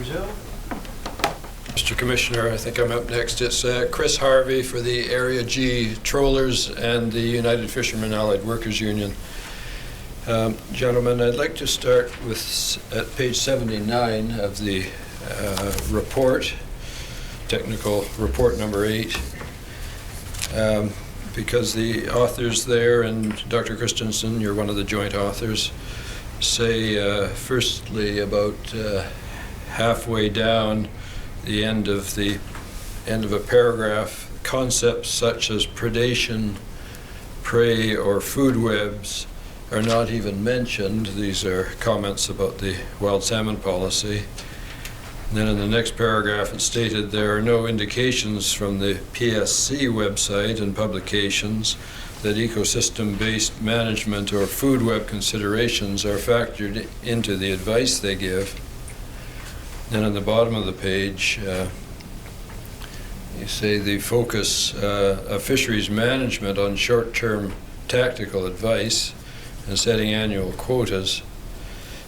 Joe. Mr. Commissioner, I think I'm up next. It's Chris Harvey for the Area G Trollers and the United Fishermen Allied Workers Union. Gentlemen, I'd like to start with at page 79 of the report, technical report number 8, because the authors there, and Dr. Christensen, you're one of the joint authors, say firstly about halfway down the end of a paragraph, concepts such as predation, prey, or food webs are not even mentioned. These are comments about the wild salmon policy. And then in the next paragraph it's stated there are no indications from the PSC website and publications that ecosystem-based management or food web considerations are factored into the advice they give. Then on the bottom of the page, you say the focus of fisheries management on short-term tactical advice and setting annual quotas,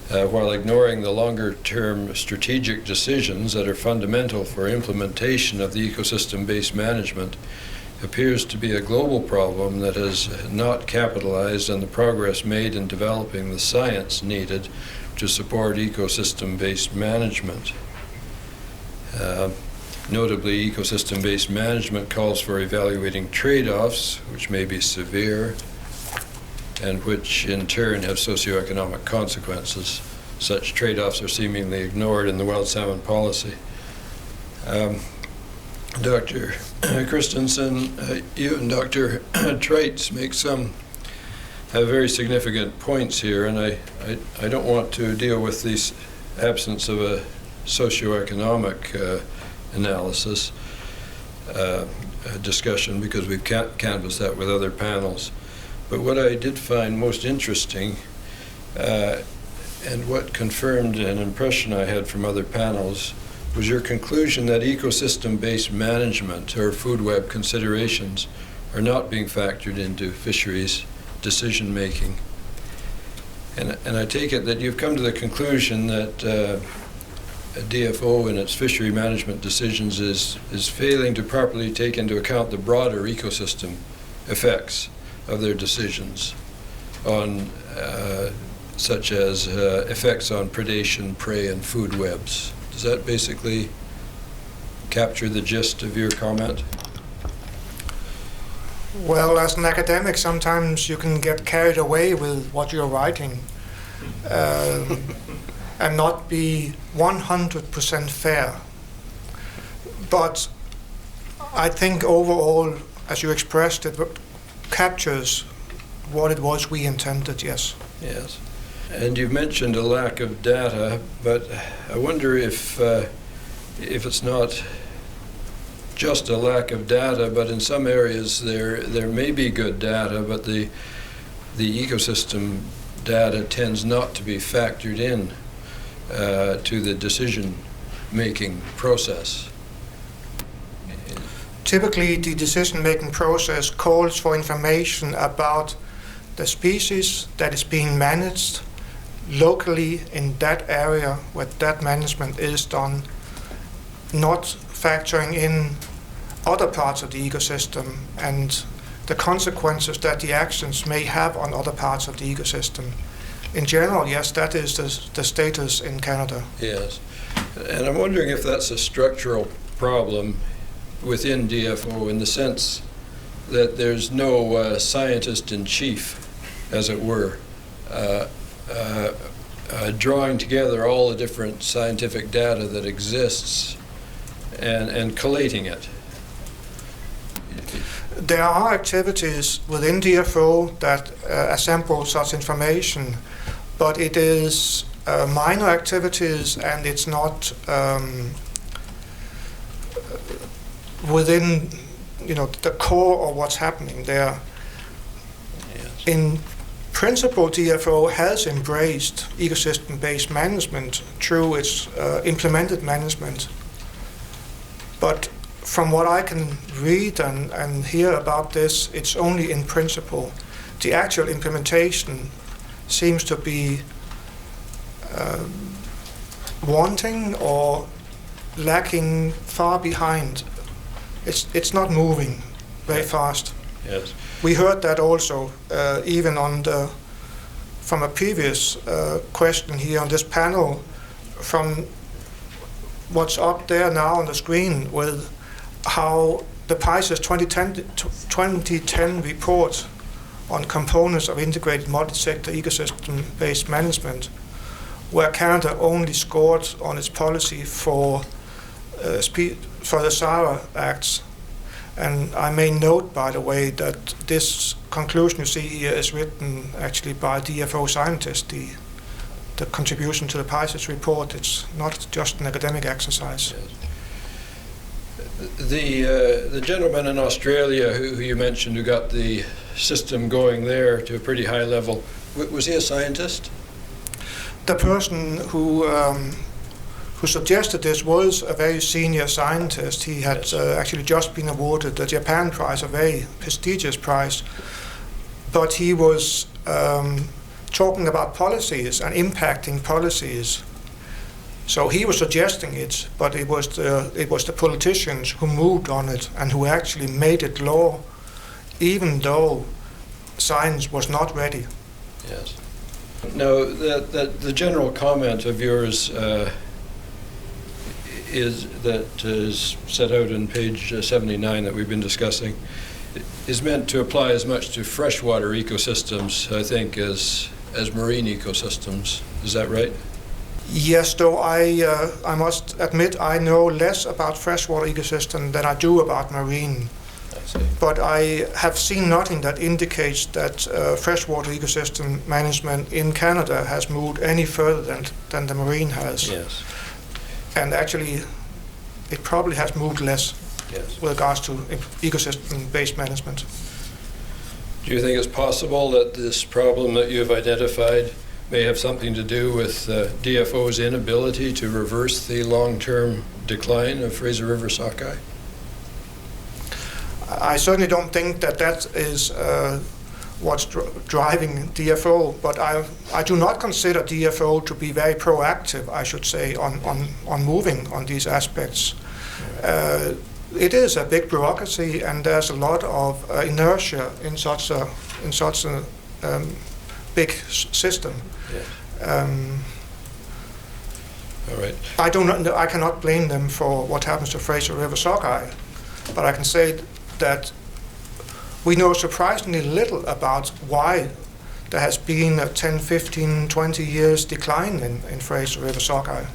while ignoring the longer-term strategic decisions that are fundamental for implementation of the ecosystem-based management, appears to be a global problem that has not capitalized on the progress made in developing the science needed to support ecosystem-based management. Notably, ecosystem-based management calls for evaluating trade-offs, which may be severe, and which in turn have socioeconomic consequences. Such trade-offs are seemingly ignored in the wild salmon policy. Dr. Christensen, you and Dr. Treitz make some very significant points here, and I don't want to deal with the absence of a socioeconomic analysis discussion, because we've canvassed that with other panels. But what I did find most interesting, and what confirmed an impression I had from other panels, was your conclusion that ecosystem-based management or food web considerations are not being factored into fisheries decision-making. And I take it that you've come to the conclusion that a DFO in its fishery management decisions is failing to properly take into account the broader ecosystem effects of their decisions on such as effects on predation, prey, and food webs. Does that basically capture the gist of your comment? Well, as an academic, sometimes you can get carried away with what you're writing and not be 100% fair. But I think overall, as you expressed it, captures what it was we intended, yes. Yes. And you've mentioned a lack of data, but I wonder if it's not just a lack of data, but in some areas there may be good data, but the ecosystem data tends not to be factored in to the decision-making process. Typically, the decision-making process calls for information about the species that is being managed locally in that area where that management is done, not factoring in other parts of the ecosystem and the consequences that the actions may have on other parts of the ecosystem. In general, yes, that is the status in Canada. Yes. And I'm wondering if that's a structural problem within DFO, in the sense that there's no scientist-in-chief, as it were, drawing together all the different scientific data that exists and collating it. There are activities within DFO that assemble such information, but it is minor activities, and it's not within the core of what's happening there. Yes. In principle, DFO has embraced ecosystem-based management through its implemented management. But from what I can read and hear about this, it's only in principle. The actual implementation seems to be wanting or lacking far behind. It's not moving very fast. Yes. We heard that also even from a previous question here on this panel, from what's up there now on the screen with how the PICES 2010 report on components of integrated multi-sector ecosystem-based management, where Canada only scored on its policy for the SARA Acts. And I may note, by the way, that this conclusion you see here is written actually by DFO scientists. The contribution to the PICES report, it's not just an academic exercise. Yes. The gentleman in Australia who you mentioned, who got the system going there to a pretty high level, was he a scientist? The person who suggested this was a very senior scientist. He had Yes. actually just been awarded the Japan Prize, a very prestigious prize. But he was talking about policies and impacting policies. So he was suggesting it, but it was the politicians who moved on it and who actually made it law, even though science was not ready. Yes. Now, the general comment of yours is set out in page 79 that we've been discussing, is meant to apply as much to freshwater ecosystems, I think, as marine ecosystems. Is that right? Yes, though I must admit I know less about freshwater ecosystem than I do about marine. I see. But I have seen nothing that indicates that freshwater ecosystem management in Canada has moved any further than the marine has. Yes. And actually, it probably has moved less Yes. with regards to ecosystem-based management. Do you think it's possible that this problem that you've identified may have something to do with DFO's inability to reverse the long-term decline of Fraser River sockeye? I certainly don't think that is what's driving DFO, but I do not consider DFO to be very proactive, I should say, on moving on these aspects. It is a big bureaucracy, and there's a lot of inertia in such a big system. Yes. All right. I cannot blame them for what happens to Fraser River sockeye, but I can say that we know surprisingly little about why there has been a 10, 15, 20 years decline in Fraser River sockeye.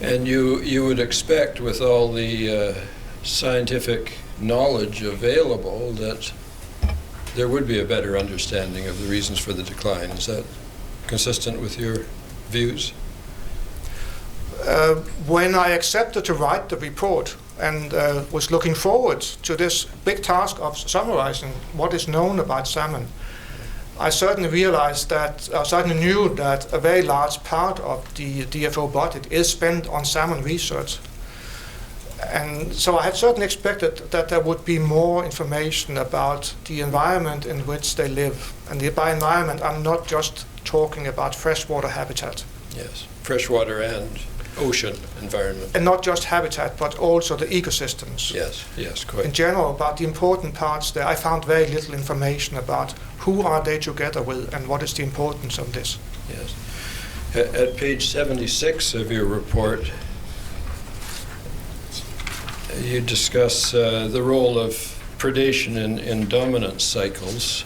And you would expect, with all the scientific knowledge available, that there would be a better understanding of the reasons for the decline. Is that consistent with your views? When I accepted to write the report and was looking forward to this big task of summarizing what is known about salmon, I certainly realized that, I certainly knew that a very large part of the DFO budget is spent on salmon research. And so I had certainly expected that there would be more information about the environment in which they live. And by environment, I'm not just talking about freshwater habitat. Yes. Freshwater and ocean environment. And not just habitat, but also the ecosystems. Yes, yes, In quite. general, about the important parts there, I found very little information about who are they together with and what is the importance of this. Yes. At page 76 of your report, you discuss the role of predation in dominance cycles.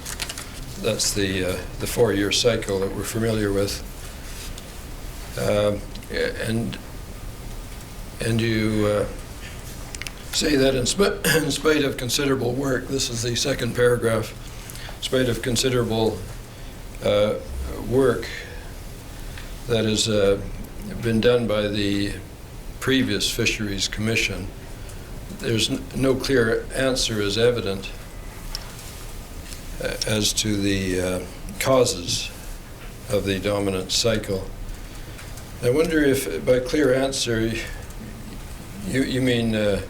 That's the 4-year cycle that we're familiar with. And you say that in spite of considerable work, this is the second paragraph, in spite of considerable work that has been done by the previous Fisheries Commission, there's no clear answer is evident as to the causes of the dominant cycle. I wonder if by clear answer you mean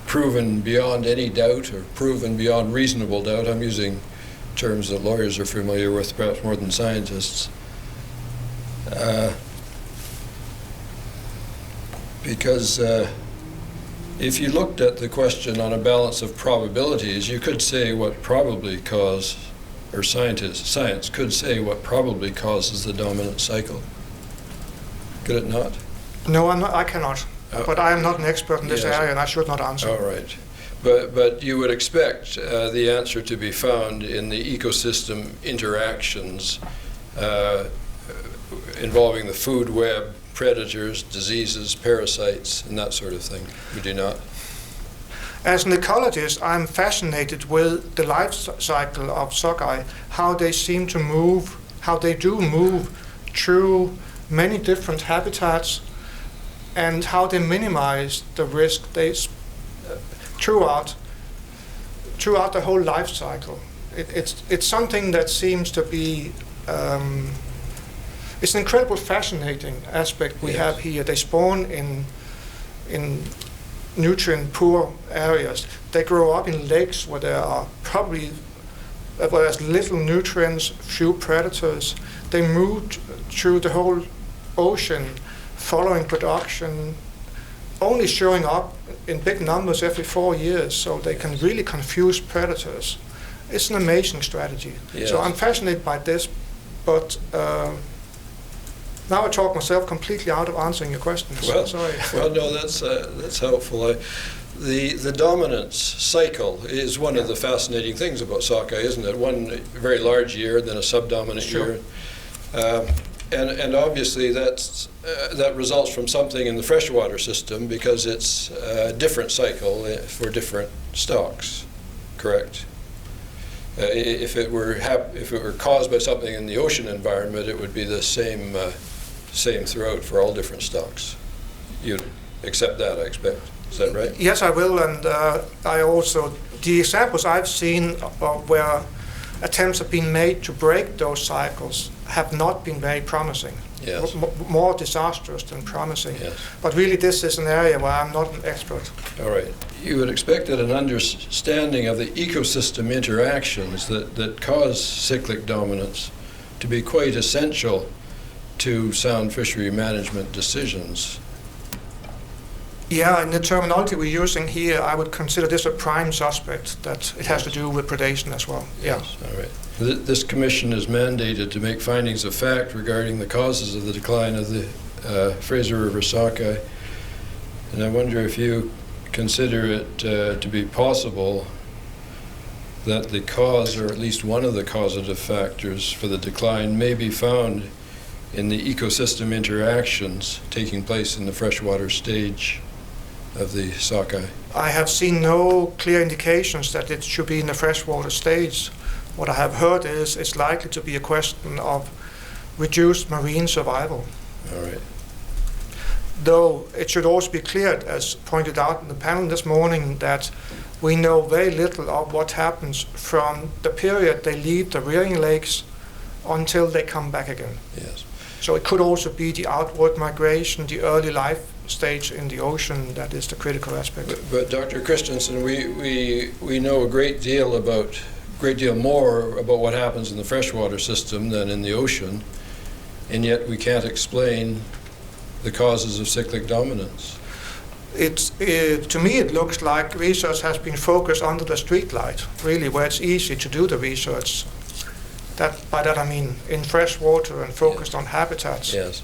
proven beyond any doubt or proven beyond reasonable doubt. I'm using terms that lawyers are familiar with perhaps more than scientists. Because if you looked at the question on a balance of probabilities, you could say what probably cause, or science could say what probably causes the dominant cycle. Could it not? No, I cannot. But I am not an expert in this Yes. area, and I should not answer. All right. But you would expect the answer to be found in the ecosystem interactions involving the food web, predators, diseases, parasites, and that sort of thing. Would you not? As an ecologist, I'm fascinated with the life cycle of sockeye, how they seem to move, how they do move through many different habitats, and how they minimize the risk throughout the whole life cycle. It's something that seems to be it's an incredible fascinating aspect we Yes. have here. They spawn in nutrient poor areas. They grow up in lakes where there are probably where there's little nutrients, few predators. They move through the whole ocean following production, only showing up in big numbers every 4 years, so they can really confuse predators. It's an amazing strategy. Yes. So I'm fascinated by this, but now I talk myself completely out of answering your questions. Well, Sorry. well, no, that's helpful. The dominance cycle is one of the fascinating things about sockeye, isn't it? One very large year, then a subdominant Sure. year. And obviously that results from something in the freshwater system because it's a different cycle for different stocks, correct? If it were caused by something in the ocean environment, it would be the same throughout for all different stocks. You'd accept that, I expect. Is that right? Yes, I will, and I also, the examples I've seen of where attempts have been made to break those cycles have not been very promising. Yes. More disastrous than promising. Yes. But really this is an area where I'm not an expert. All right. You would expect that an understanding of the ecosystem interactions that cause cyclic dominance to be quite essential to sound fishery management decisions. Yeah, in the terminology we're using here, I would consider this a prime suspect, that it has to do with predation as well. Yeah. Yes, all right. This commission is mandated to make findings of fact regarding the causes of the decline of the Fraser River sockeye. And I wonder if you consider it to be possible that the cause, or at least one of the causative factors for the decline, may be found in the ecosystem interactions taking place in the freshwater stage of the sockeye. I have seen no clear indications that it should be in the freshwater stage. What I have heard is it's likely to be a question of reduced marine survival. All right. Though it should also be clear, as pointed out in the panel this morning, that we know very little of what happens from the period they leave the rearing lakes until they come back again. Yes. So it could also be the outward migration, the early life stage in the ocean that is the critical aspect. But Dr. Christensen, we know a great deal more about what happens in the freshwater system than in the ocean, and yet we can't explain the causes of cyclic dominance. To me, it looks like research has been focused under the streetlight, really, where it's easy to do the research. By that I mean in fresh water and focused on habitats, Yes.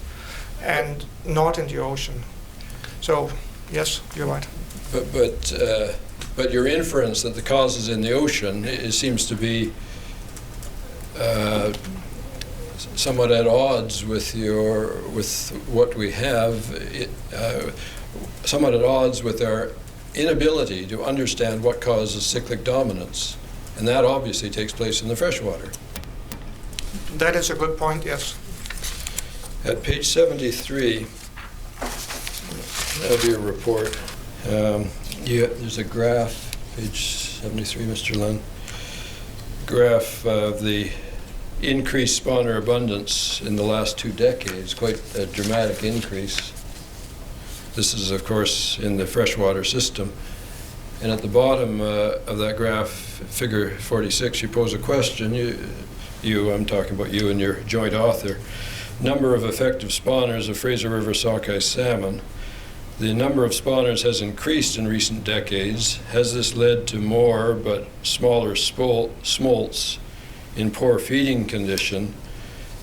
and not in the ocean. So, yes, you're right. But your inference that the cause is in the ocean, it seems to be somewhat at odds with what we have, somewhat at odds with our inability to understand what causes cyclic dominance, and that obviously takes place in the freshwater. That is a good point, yes. At page 73 of your report, there's a graph, page 73, Mr. Lund, graph of the increased spawner abundance in the last 2 decades, quite a dramatic increase. This is, of course, in the freshwater system. And at the bottom of that graph, figure 46, you pose a question. I'm talking about you and your joint author. Number of effective spawners of Fraser River sockeye salmon. The number of spawners has increased in recent decades. Has this led to more but smaller smolts in poor feeding condition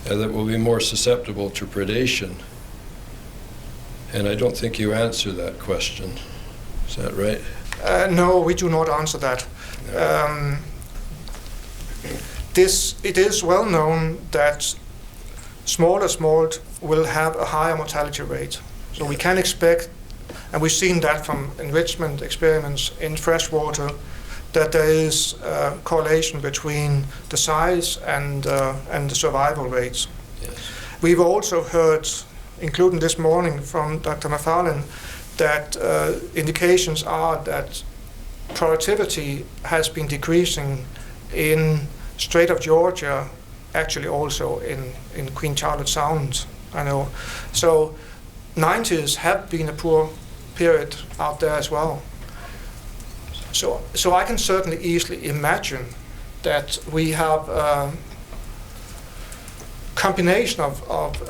that will be more susceptible to predation? And I don't think you answer that question. Is that right? No, we do not answer that. It is well known that smaller smolt will have a higher mortality rate. So we can expect, and we've seen that from enrichment experiments in freshwater, that there is a correlation between the size and the survival rates. Yes. We've also heard, including this morning from Dr. McFarlane, that indications are that productivity has been decreasing in Strait of Georgia, actually also in Queen Charlotte Sound, I know. So 90s have been a poor period out there as well. So I can certainly easily imagine that we have a combination of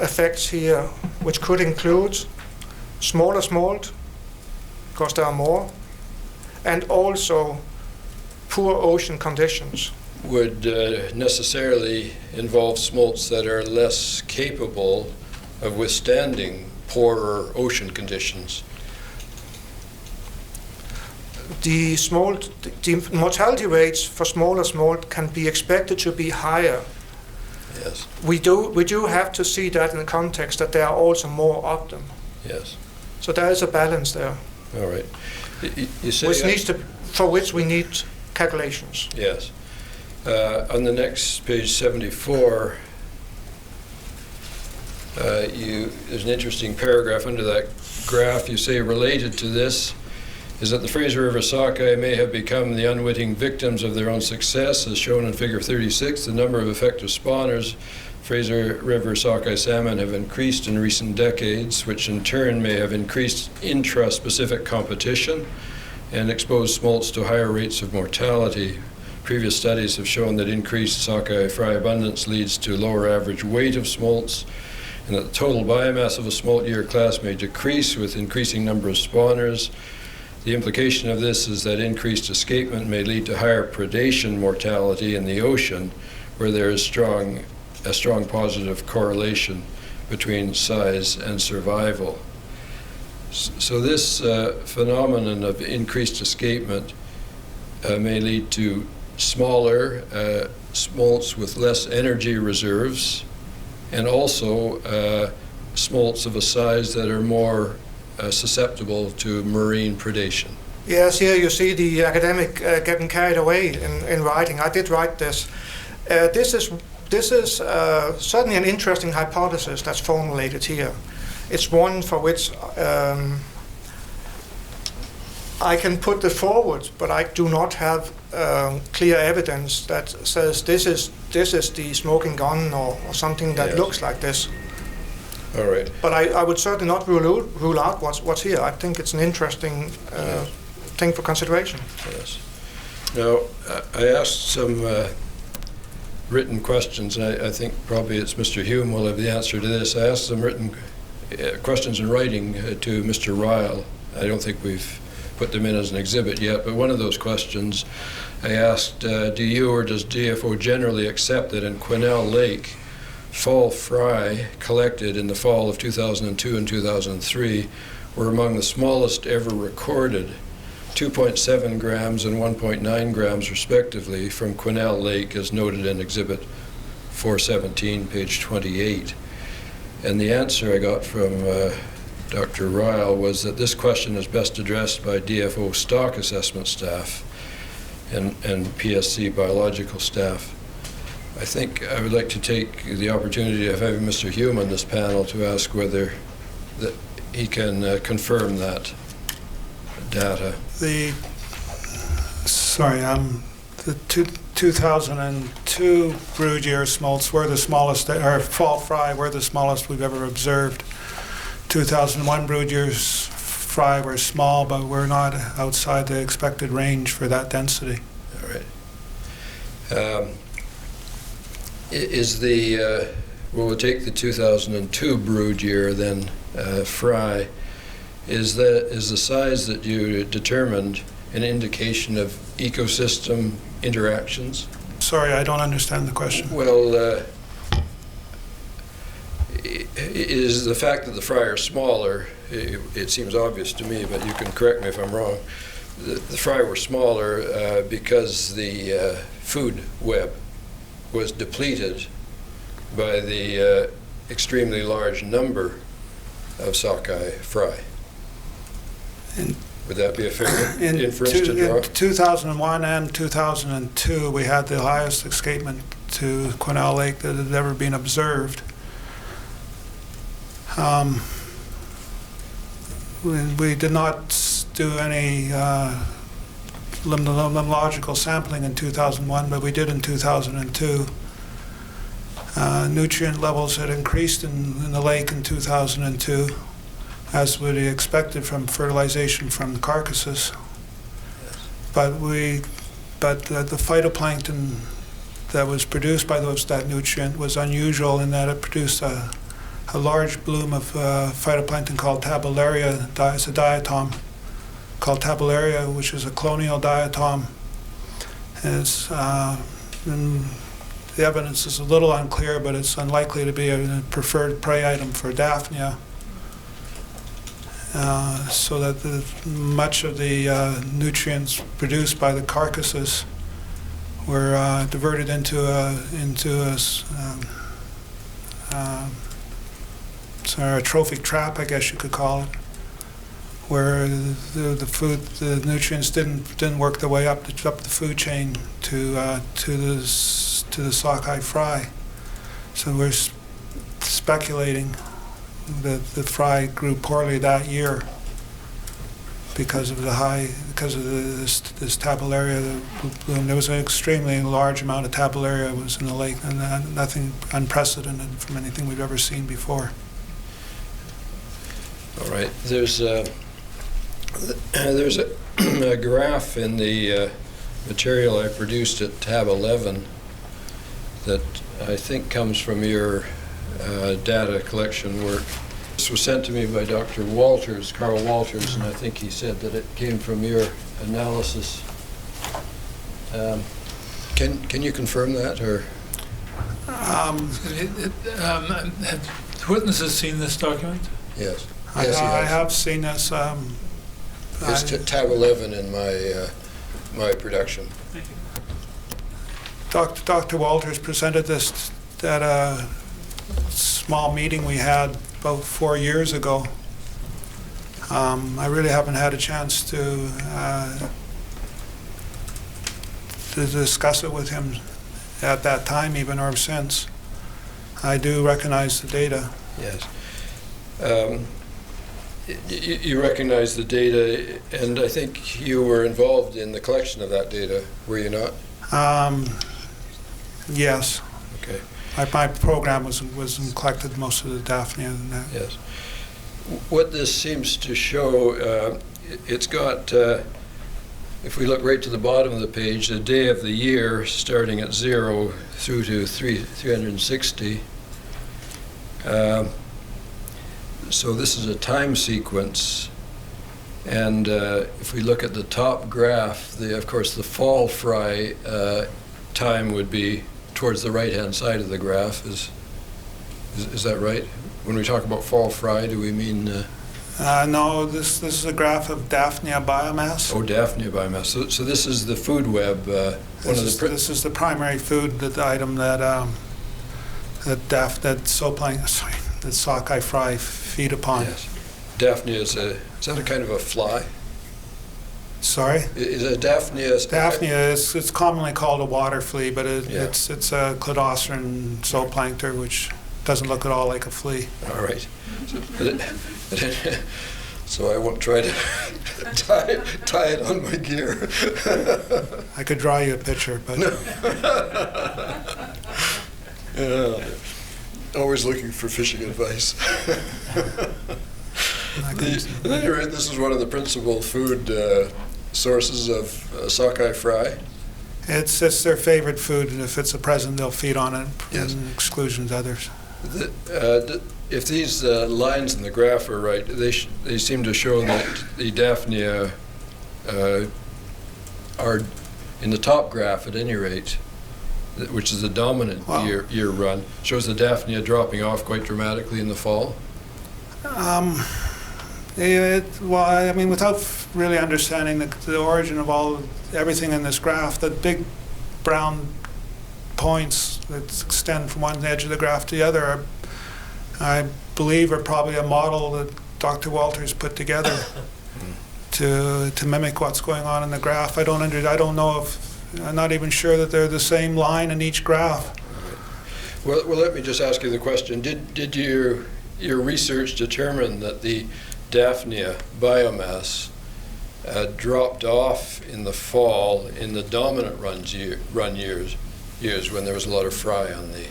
effects here, which could include smaller smolt, because there are more, and also poor ocean conditions. Would necessarily involve smolts that are less capable of withstanding poorer ocean conditions. The mortality rates for smaller smolt can be expected to be higher. Yes. We do have to see that in the context that there are also more of them. Yes. So there is a balance there. All right. You say for which we need calculations. Yes. On the next page 74, there's an interesting paragraph under that graph. You say related to this is that the Fraser River sockeye may have become the unwitting victims of their own success, as shown in figure 36. The number of effective spawners, Fraser River sockeye salmon, have increased in recent decades, which in turn may have increased intra-specific competition and exposed smolts to higher rates of mortality. Previous studies have shown that increased sockeye fry abundance leads to lower average weight of smolts, and that the total biomass of a smolt year class may decrease with increasing number of spawners. The implication of this is that increased escapement may lead to higher predation mortality in the ocean, where there is a strong positive correlation between size and survival. So this phenomenon of increased escapement may lead to smaller smolts with less energy reserves, and also smolts of a size that are more susceptible to marine predation. Yes, here you see the academic getting carried away in writing. I did write this. This is certainly an interesting hypothesis that's formulated here. It's one for which I can put it forward, but I do not have clear evidence that says this is the smoking gun or something that looks like this. All right. But I would certainly not rule out what's here. I think it's an interesting thing for consideration. Yes. Now, I asked some written questions, and I think probably it's Mr. Hume will have the answer to this. I asked some written questions in writing to Mr. Ryle. I don't think we've put them in as an exhibit yet, but one of those questions I asked, do you or does DFO generally accept that in Quesnel Lake, fall fry collected in the fall of 2002 and 2003 were among the smallest ever recorded, 2.7 grams and 1.9 grams respectively, from Quesnel Lake, as noted in Exhibit 417, page 28. And the answer I got from Dr. Ryle was that this question is best addressed by DFO stock assessment staff and PSC biological staff. I think I would like to take the opportunity of having Mr. Hume on this panel to ask whether that he can confirm that data. The 2002 brood year smolts were the smallest, or fall fry were the smallest we've ever observed. 2001 brood years fry were small, but we're not outside the expected range for that density. All right. We'll take the 2002 brood year then, fry. is the size that you determined an indication of ecosystem interactions? Sorry, I don't understand the question. Well, is the fact that the fry are smaller, it seems obvious to me, but you can correct me if I'm wrong, the fry were smaller because the food web was depleted by the extremely large number of sockeye fry. Would that be a fair inference to draw? In 2001 and 2002, we had the highest escapement to Quesnel Lake that had ever been observed. We did not do any limnological sampling in 2001, but we did in 2002. Nutrient levels had increased in the lake in 2002, as would be expected from fertilization from the carcasses. But the phytoplankton that was produced by that nutrient was unusual in that it produced a large bloom of phytoplankton called Tabellaria. It's a diatom called Tabellaria, which is a colonial diatom. And the evidence is a little unclear, but it's unlikely to be a preferred prey item for Daphnia. So that much of the nutrients produced by the carcasses were diverted into a trophic trap, I guess you could call it, where the nutrients didn't work their way up the food chain to the sockeye fry. So we're speculating that the fry grew poorly that year because of this tabellaria bloom. There was an extremely large amount of tabellaria was in the lake, and nothing unprecedented from anything we've ever seen before. All right. There's a graph in the material I produced at tab 11 that I think comes from your data collection work. This was sent to me by Dr. Walters, Carl Walters, and I think he said that it came from your analysis. Can you confirm that, or? Have witnesses seen this document? Yes. I Yes, he has. have seen this. It's tab 11 in my production. Dr. Walters presented this at a small meeting we had about 4 years ago. I really haven't had a chance to discuss it with him at that time, even or since. I do recognize the data. Yes. You recognize the data, and I think you were involved in the collection of that data, were you not? Yes. Okay. My program was collected most of the Daphnia and that. Yes. What this seems to show, it's got, if we look right to the bottom of the page, the day of the year starting at 0 through to 360. So this is a time sequence, and if we look at the top graph, of course the fall fry time would be towards the right-hand side of the graph. Is that right? When we talk about fall fry, do we mean? No, this is a graph of Daphnia biomass. Oh, Daphnia biomass. So this is the food web. This is the primary food item that that sockeye fry feed upon. Yes. Daphnia is that a kind of a fly? Sorry? Is a Daphnia? Daphnia it's commonly called a water flea, but Yeah. it's a cladoceran zooplankton, which doesn't look at all like a flea. All right. So I won't try to tie it on my gear. I could draw you a picture, but Yeah. Always looking for fishing advice. At any rate, this is one of the principal food sources of sockeye fry. it's their favorite food, and if it's a present, they'll feed on it, Yes. in exclusion to others. If these lines in the graph are right, they seem to show that the Daphnia are in the top graph at any rate, which is the dominant Wow. year run, shows the Daphnia dropping off quite dramatically in the fall. Well, I mean, without really understanding the origin of everything in this graph, the big brown points that extend from one edge of the graph to the other, I believe, are probably a model that Dr. Walters put together to mimic what's going on in the graph. I don't know if, I'm not even sure that they're the same line in each graph. Well, let me just ask you the question. Did your research determine that the Daphnia biomass dropped off in the fall in the dominant run years when there was a lot of fry on the...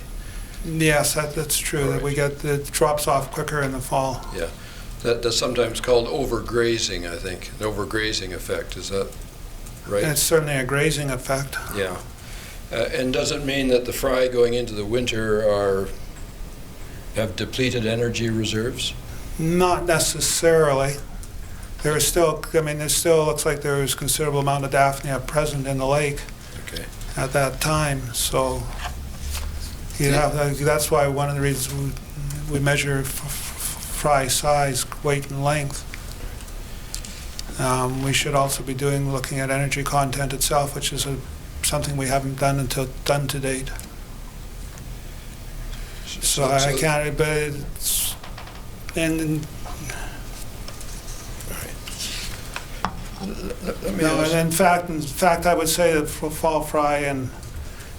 Yes, that's true, that we get, it drops off quicker in the fall. Yeah. That's sometimes called overgrazing, I think, an overgrazing effect. Is that right? It's certainly a grazing effect. Yeah. And does it mean that the fry going into the winter have depleted energy reserves? Not necessarily. There is still, I mean, there still looks like there is considerable amount of Daphnia present in the lake Okay. at that time. So that's why one of the reasons we measure fry size, weight, and length. We should also be looking at energy content itself, which is something we haven't done to date. So I can't, but it's, and Let me no, ask- and in fact, I would say that fall fry in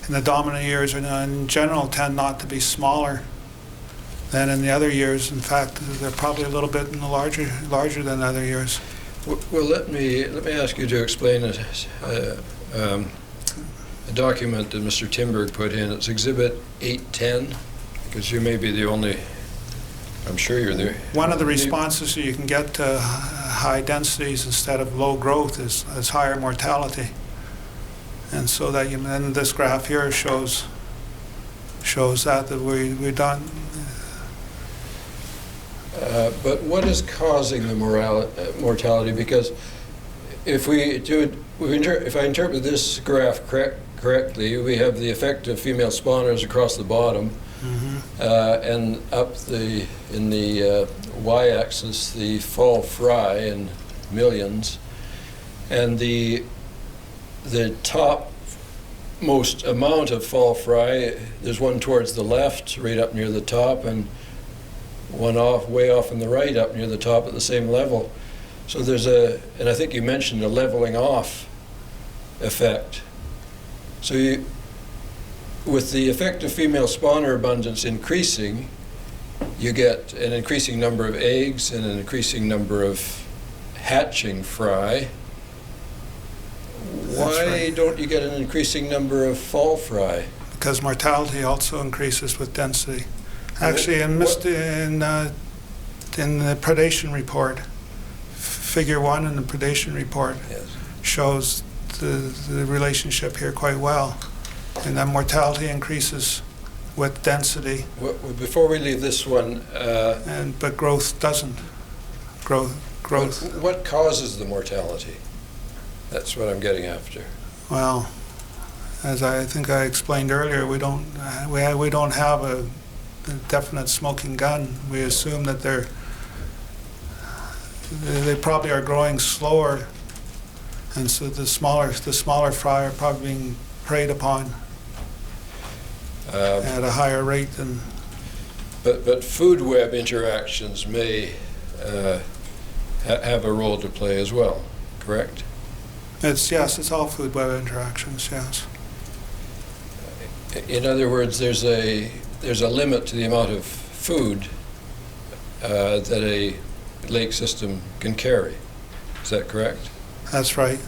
the dominant years in general tend not to be smaller than in the other years. In fact, they're probably a little bit in the larger than other years. Well, let me ask you to explain a document that Mr. Timberg put in. It's Exhibit 810, because you may be the only, I'm sure you're the... One of the responses that you can get to high densities instead of low growth is higher mortality. And so that and this graph here shows that we're done. But what is causing the mortality? Because if I interpret this graph correctly, we have the effect of female spawners across the bottom, and in the y-axis the fall fry in millions, and the top most amount of fall fry, there's one towards the left, right up near the top, and one way off on the right up near the top at the same level. So there's and I think you mentioned a leveling off effect. So with the effect of female spawner abundance increasing, you get an increasing number of eggs and an increasing number of hatching fry. Why right. don't you get an increasing number of fall fry? Because mortality also increases with density. Actually, in the predation report, Figure 1 in the predation report Yes. shows the relationship here quite well. And then mortality increases with density, Before we leave this one, but growth doesn't. Growth. what causes the mortality? That's what I'm getting after. Well, as I think I explained earlier, we don't have a definite smoking gun. We assume that they probably are growing slower, and so the smaller fry are probably being preyed upon at a higher rate than. But food web interactions may have a role to play as well, correct? It's all food web interactions. Yes. In other words, there's a limit to the amount of food that a lake system can carry. Is that correct? That's right.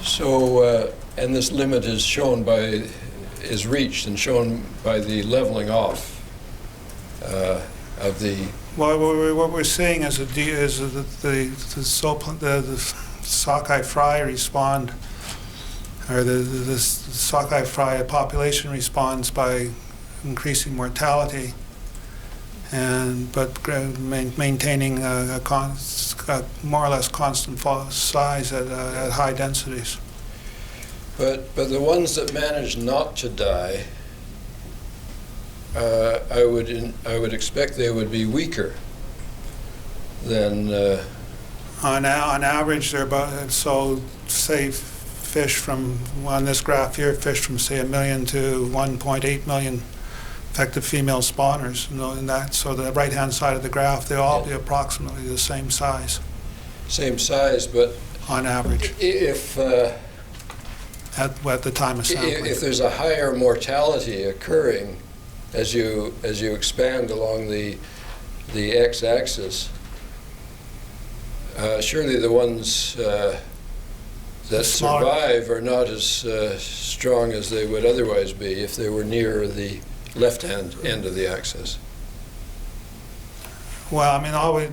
So, and this limit is reached and shown by the leveling off of the. Well, what we're seeing is that the sockeye fry respond, or the sockeye fry population responds by increasing mortality, but maintaining a more or less constant size at high densities. But the ones that manage not to die, I would expect they would be weaker than. On average, they're about, so say fish from, on this graph here, fish from say 1 million to 1.8 million effective female spawners, in that. So the right-hand side of the graph, they'll all be approximately the same size. Same size, but on average. If at the time of sampling. If there's a higher mortality occurring as you expand along the x-axis, surely the ones that survive are not as strong as they would otherwise be if they were near the left-hand end of the axis. Well, I mean,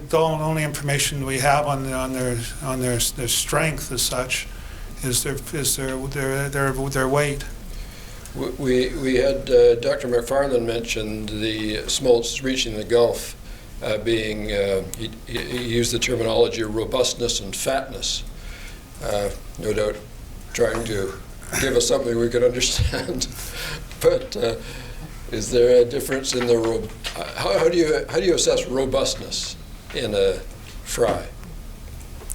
the only information we have on their strength as such is their weight. We had Dr. McFarland mentioned the smolts reaching the Gulf being, he used the terminology of robustness and fatness, no doubt trying to give us something we could understand. But is there a difference in the how do you assess robustness in a fry?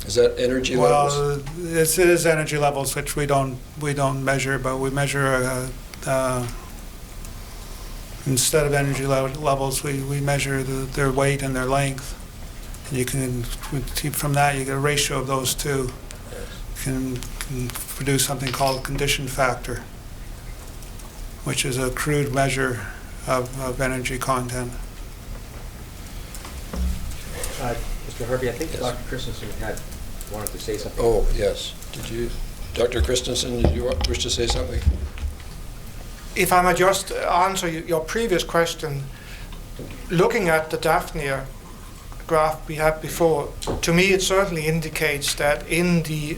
Is that energy levels? Well, it is energy levels, which we don't measure, but we measure instead of energy levels, we measure their weight and their length, and you can from that you get a ratio of those two. You can produce something called condition factor, which is a crude measure of energy content. Mr. Harvey, I think Yes. Dr. Christensen wanted to say something. Oh, yes. Did you, Dr. Christensen, did you wish to say something? If I might just answer your previous question, looking at the Daphnia graph we had before, to me it certainly indicates that in the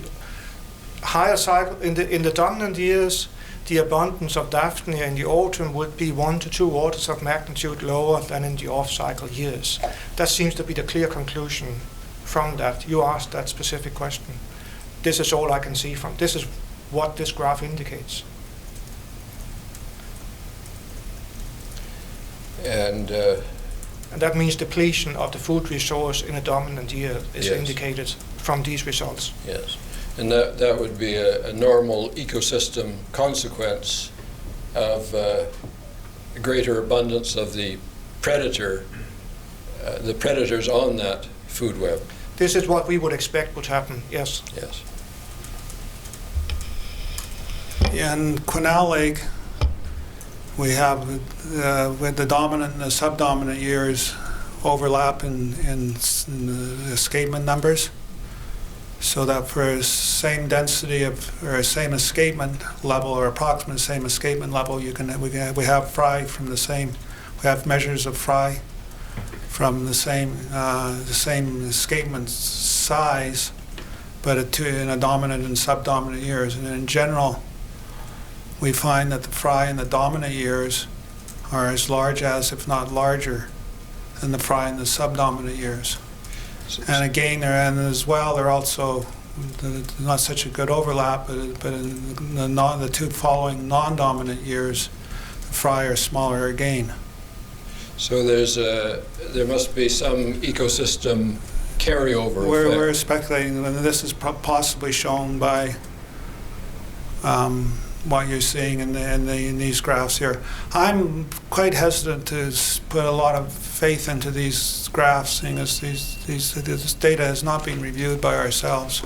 higher cycle, in the dominant years, the abundance of Daphnia in the autumn would be 1 to 2 orders of magnitude lower than in the off-cycle years. That seems to be the clear conclusion from that. You asked that specific question. This is all I can see from. This is what this graph indicates. And that means depletion of the food resource in a dominant year is Yes. indicated from these results. yes, and that would be a normal ecosystem consequence of greater abundance of the predator, the predators on that food web. This is what we would expect would happen, yes. Yes. In Quesnel Lake, we have with the dominant and the subdominant years overlap in the escapement numbers, so that for same density of or same escapement level or approximate same escapement level, we have fry from the same. We have measures of fry from the same escapement size, but in a dominant and subdominant years. And in general, we find that the fry in the dominant years are as large as, if not larger, than the fry in the subdominant years. And again, they're also not such a good overlap, but in the two following non-dominant years, the fry are smaller again. So there must be some ecosystem carryover effect. We're speculating, and this is possibly shown by what you're seeing in these graphs here. I'm quite hesitant to put a lot of faith into these graphs, seeing as this data has not been reviewed by ourselves.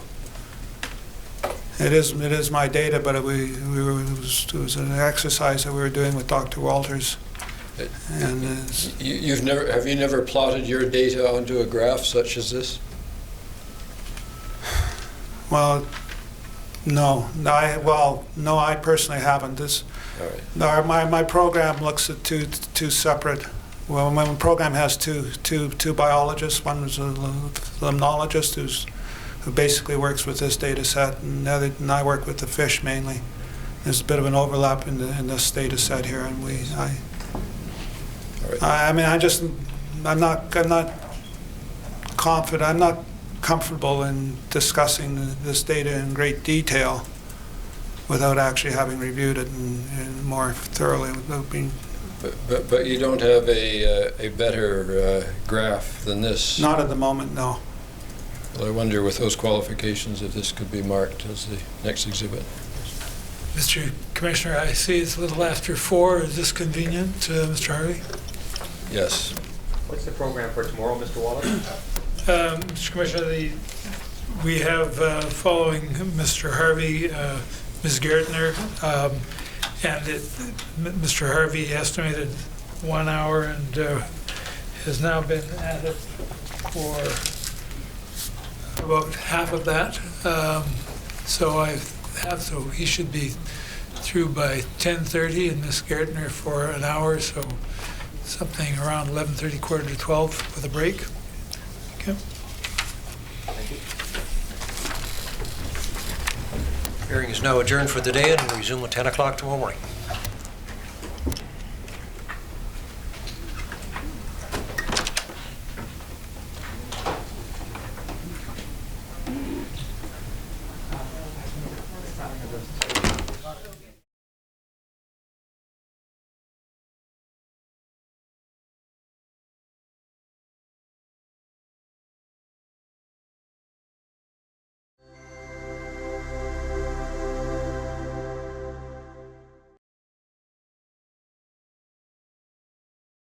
It is my data, but it was an exercise that we were doing with Dr. Walters. And have you never plotted your data onto a graph such as this? Well, no, I personally haven't. All right. My program looks at two separate. Well, my program has two biologists. One is a limnologist who basically works with this data set, and I work with the fish mainly. There's a bit of an overlap in this data set here, and All right. I mean, I'm not confident, I'm not comfortable in discussing this data in great detail without actually having reviewed it and more thoroughly, without being, But you don't have a better graph than this? not at the moment, no. Well, I wonder with those qualifications if this could be marked as the next exhibit. Mr. Commissioner, I see it's a little after 4. Is this convenient, Mr. Harvey? Yes. What's the program for tomorrow, Mr. Wallace? Mr. Commissioner, we have, following Mr. Harvey, Ms. Gertner, and Mr. Harvey estimated 1 hour and has now been at it for about half of that. So he should be through by 10:30, and Ms. Gertner for an hour, so something around 11:30, quarter to 12 with a break. Okay. Hearing is now adjourned for the day and resume at 10 o'clock tomorrow morning.